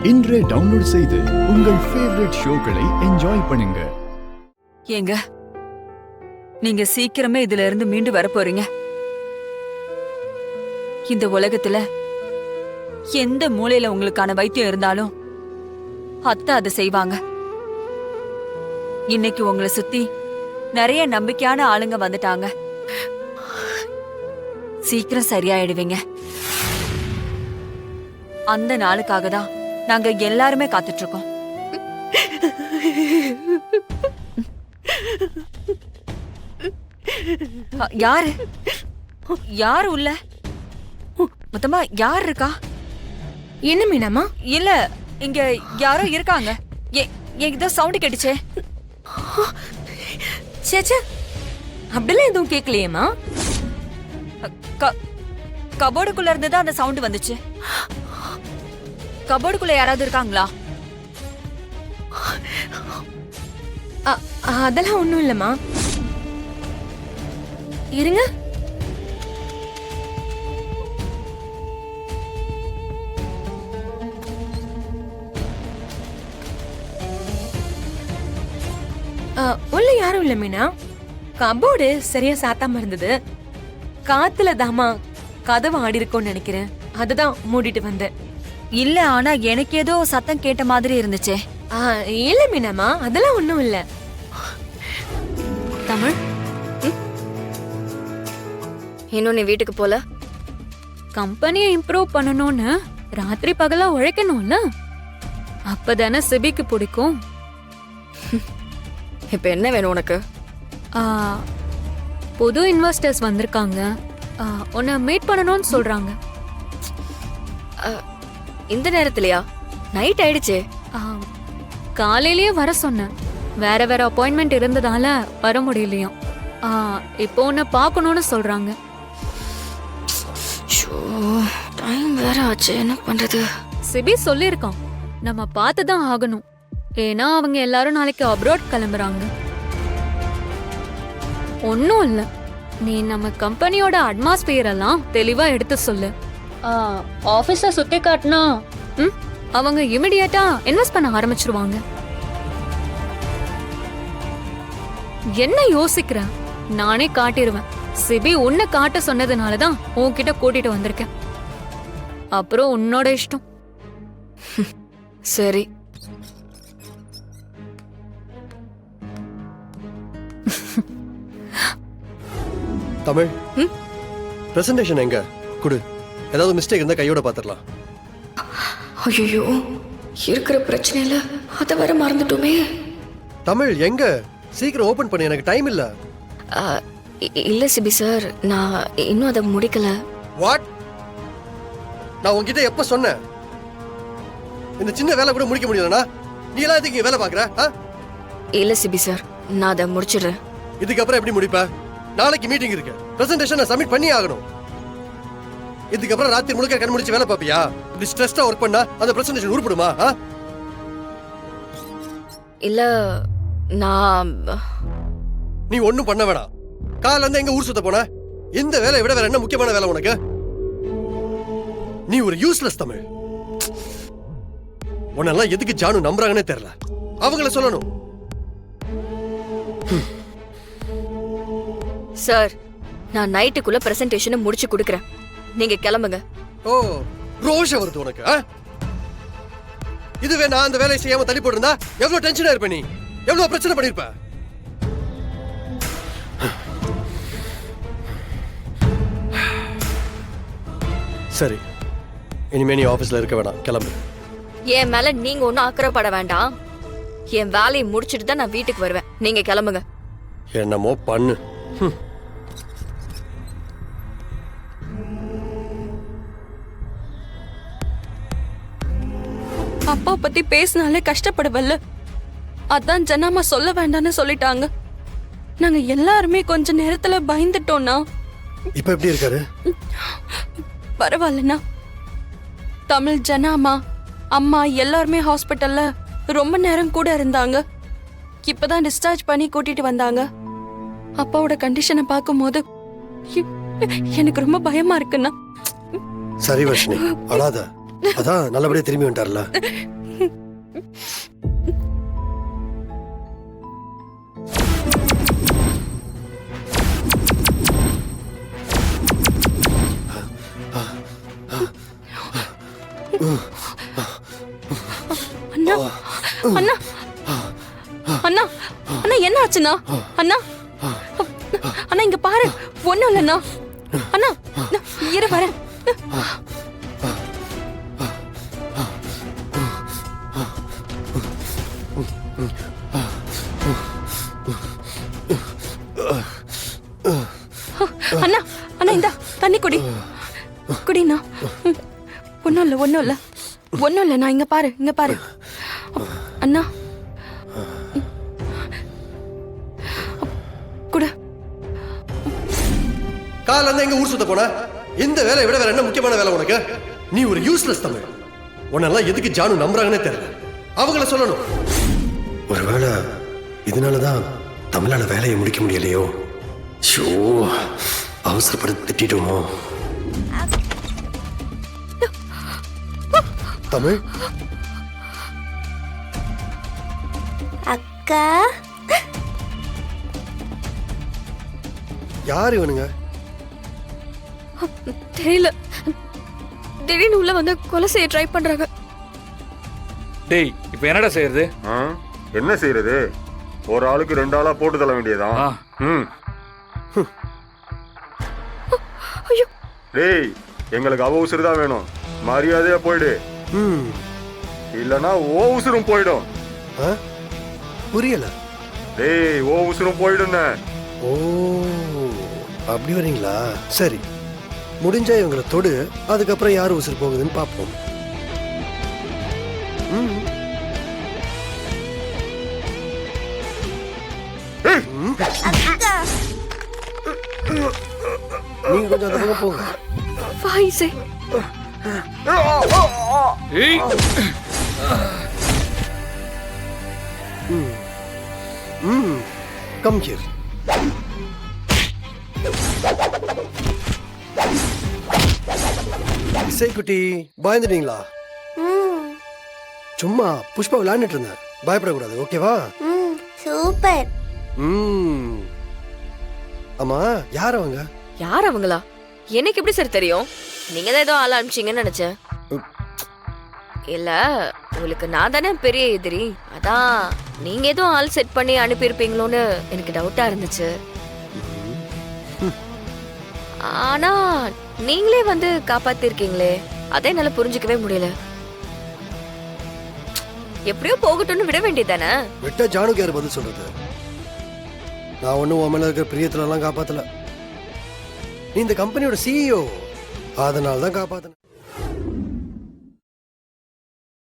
இன்றே டவுன்லோட் செய்து உங்கள் ஃபேவரட் ஷோக்களை என்ஜாய் பண்ணுங்க. ஏங்க, நீங்க சீக்கிரமே இதுல இருந்து மீண்டு வர போறீங்க. இந்த உலகத்துல எந்த மூலையில உங்களுக்கான வைத்தியம் இருந்தாலும் அத்தை அதை செய்வாங்க. இன்னைக்கு உங்களை சுத்தி நிறைய நம்பிக்கையான ஆளுங்க வந்துட்டாங்க. சீக்கிரம் சரியாயிடுவீங்க. அந்த நாளுக்காக தான் நாங்க எல்லாருமே காத்துட்டு இருக்கோம். யாரு யாரு உள்ள? மொத்தமா யார் இருக்கா? என்ன மீனாமா? இல்ல, இங்க யாரோ இருக்காங்க. ஏதோ சவுண்ட் கேட்டுச்சே. சேச்சே, அப்படிலாம் எதுவும் கேட்கலையேம்மா. கபோர்டுக்குள்ள இருந்துதான் அந்த சவுண்ட் வந்துச்சு. கபோர்டுக்குள்ள யாராவது இருக்காங்களா? அதெல்லாம் ஒண்ணும் இல்லம்மா. இருங்க. உள்ள யாரும் இல்ல மீனா. கபோர்டு சரியா சாத்தாம இருந்தது. காத்துல தாமா கதவு ஆடி இருக்கும்னு நினைக்கிறேன். அதுதான் மூடிட்டு வந்தேன். இல்ல, ஆனா எனக்கு ஏதோ சத்தம் கேட்ட மாதிரி இருந்துச்சே. இல்ல மீனாமா, அதெல்லாம் ஒண்ணும் இல்ல. தமிழ், இன்னும் நீ வீட்டுக்கு போல? கம்பெனியை இம்ப்ரூவ் பண்ணணும்னு ராத்திரி பகலா உழைக்கணும்ல, அப்பதானே சிபிக்கு பிடிக்கும். இப்ப என்ன வேணும் உனக்கு? புது இன்வெஸ்டர்ஸ் வந்திருக்காங்க, உன்னை மீட் பண்ணணும்னு சொல்றாங்க. இந்த நேரத்துலயா? நைட் ஆயிடுச்சு. காலையிலேயே வர சொன்னேன். வேற வேற அப்பாயின்மெண்ட் இருந்ததால வர முடியலையாம். இப்போ உன்னை பார்க்கணும்னு சொல்றாங்க. டைம் வேற ஆச்சு, என்ன பண்றது? சிபி சொல்லியிருக்கான், நம்ம பார்த்துதான் ஆகணும். ஏன்னா அவங்க எல்லாரும் நாளைக்கு அப்ராட் கிளம்புறாங்க. ஒன்னும் இல்ல, நீ நம்ம கம்பெனியோட அட்மாஸ்பியர் எல்லாம் தெளிவா எடுத்து சொல்லு. ஆபீஸ சுத்தி காட்டினா அவங்க இமிடியேட்டா இன்வெஸ்ட் பண்ண ஆரம்பிச்சிருவாங்க. என்ன யோசிக்கிற? நானே காட்டிடுவேன். சிபி உன்னை காட்ட சொன்னதுனாலதான் உன்கிட்ட கூட்டிட்டு வந்திருக்கேன். அப்புறம் உன்னோட இஷ்டம். சரி. தமிழ், பிரசன்டேஷன் எங்க குடு. ஏதாவது மிஸ்டேக் இருந்தா கையோட பாத்துடலாம். ஐயோ, இருக்கிற பிரச்சனையில அத வர மறந்துட்டோமே. தமிழ் எங்க? சீக்கிரம் ஓபன் பண்ணு, எனக்கு டைம் இல்ல. இல்ல சிபி சார், நான் இன்னும் அதை முடிக்கல. வாட்? நான் உன்கிட்ட எப்ப சொன்னேன் இந்த சின்ன வேலை கூட முடிக்க முடியலனா? நீ எல்லாம் இதுக்கு வேலை பாக்குற? இல்ல சிபி சார், நான் அதை முடிச்சிடுறேன். இதுக்கப்புறம் எப்படி முடிப்ப? நாளைக்கு மீட்டிங் இருக்கு, பிரசன்டேஷன் நான் சப்மிட் பண்ணி ஆகணும். இதுக்கப்புறம் ராத்திரி முழுக்க கண் முடிச்சு வேலை பாப்பியா? இப்படி ஸ்ட்ரெஸ்டா ஒர்க் பண்ணா அந்த பிரசன்டேஷன் உருப்படுமா? இல்ல, நான் நீ ஒண்ணும் பண்ண வேணாம். காலைல இருந்து எங்க ஊர் சுத்த போன? இந்த வேலையை விட வேற என்ன முக்கியமான வேலை உனக்கு? நீ ஒரு யூஸ்லெஸ் தமிழ். உன்னெல்லாம் எதுக்கு ஜானு நம்புறாங்கன்னே தெரியல. அவங்கள சொல்லணும். சார், நான் நைட்டுக்குள்ள பிரசன்டேஷனை முடிச்சு கொடுக்கறேன். நீங்க கிளம்புங்க. ஓ, ரோஷம் வருது உனக்கு. இதுவே நான் அந்த வேலையை செய்யாம தள்ளி போட்டிருந்தா எவ்வளவு டென்ஷனா இருப்ப, நீ எவ்வளவு பிரச்சனை பண்ணிருப்ப. சரி, இனிமே நீ ஆபீஸ்ல இருக்க வேணாம், கிளம்பு. என் மேல நீங்க ஒன்னும் அக்கறைப்பட வேண்டாம். என் வேலையை முடிச்சிட்டு தான் நான் வீட்டுக்கு வருவேன். நீங்க கிளம்புங்க. என்னமோ பண்ணு. அப்பா பத்தி பேசினாலே கஷ்டப்படுவல்ல, அதான் ஜனாமா சொல்ல வேண்டாம்னு சொல்லிட்டாங்க. நாங்க எல்லாருமே கொஞ்ச நேரத்துல பயந்துட்டோம்னா. இப்ப எப்படி இருக்காரு? பரவாயில்லண்ணா. தமிழ், ஜனாமா, அம்மா எல்லாருமே ஹாஸ்பிட்டல்ல ரொம்ப நேரம் கூட இருந்தாங்க. இப்பதான் டிஸ்சார்ஜ் பண்ணி கூட்டிட்டு வந்தாங்க. அப்பாவோட கண்டிஷனை பார்க்கும்போது எனக்கு ரொம்ப பயமா இருக்குண்ணா. சரி வர்ஷினி, அழாத. அதான் நல்லபடியா திரும்பி வந்துட்டார்ல. அண்ணா அண்ணா அண்ணா அண்ணா என்ன ஆச்சுண்ணா? அண்ணா அண்ணா இங்க பாரு, ஒண்ணும் இல்லண்ணா. அண்ணா இரு வரேன். அண்ணா அண்ணா இந்த தண்ணி குடி குடிண்ணா. ஒண்ணும் இல்ல ஒண்ணும் இல்ல ஒண்ணும் இல்ல. நான் இங்க பாரு, இங்க பாரு. அண்ணா குடு. காலைல இருந்து எங்க ஊர் சுத்த போன? இந்த வேலையை விட வேற என்ன முக்கியமான வேலை உனக்கு? நீ ஒரு யூஸ்லெஸ் தமிழ். உன்னெல்லாம் எதுக்கு ஜானு நம்புறாங்கன்னே தெரியல. அவங்கள சொல்லணும். ஒருவேளை இதனாலதான் தமிழால வேலையை முடிக்க முடியலையோ? ஷோ, அவசரப்பட்டு திட்டோமோ? தமிழ் அக்கா, யார் இவனுங்க? தெரியல, திடீர்னு உள்ள வந்து கொலை செய்ய ட்ரை பண்றாங்க. டேய் இப்போ என்னடா செய்யறது? என்ன செய்யறது? ஒரு ஆளுக்கு 2 ஆளா போட்டு தள்ள வேண்டியதான். டேய், எங்களுக்கு அவ உசுறு தான் வேணும். மரியாதையா போயிடு, இல்லனா ஓ உசுரும் போயிடும். புரியல. டேய், ஓ உசுரும் போயிடும். ஓ, அப்படி வரீங்களா? சரி, முடிஞ்சா இவங்களை தொடு, அதுக்கப்புறம் யார் உசுறு போகுதுன்னு பார்ப்போம். நீங்க கொஞ்சம் அந்த பக்கம் போங்க. வாய்ஸே ஏய் கம் ஹியர். இசைக்குட்டி, பயந்துட்டீங்களா? சும்மா புஷ்பா விளையாண்டுட்டு இருந்தேன், பயப்படக்கூடாது, ஓகேவா? சூப்பர். ஆமா, யார் அவங்க? யார் அவங்களா? எனக்கு எப்படி சார் தெரியும்? நீங்க தான் ஏதோ ஆள் அனுப்பிச்சிங்கன்னு நினைச்சேன். இல்ல, உங்களுக்கு நான் தானே பெரிய எதிரி. அதான் நீங்க ஏதோ ஆள் செட் பண்ணி அனுப்பியிருப்பீங்களோன்னு எனக்கு டவுட்டா இருந்துச்சு. ஆனா நீங்களே வந்து காப்பாத்திருக்கீங்களே, அதை என்னால புரிஞ்சுக்கவே முடியல. எப்படியோ போகட்டும்னு விட வேண்டியதானே? விட்ட ஜானுக்கு யாரு பதில் சொல்றது? நான் ஒன்னும் உன் மேல இருக்கிற பிரியத்துல எல்லாம் காப்பாத்தல. நீ இந்த கம்பெனியோட CEO, அதனால தான் காப்பாத்தின.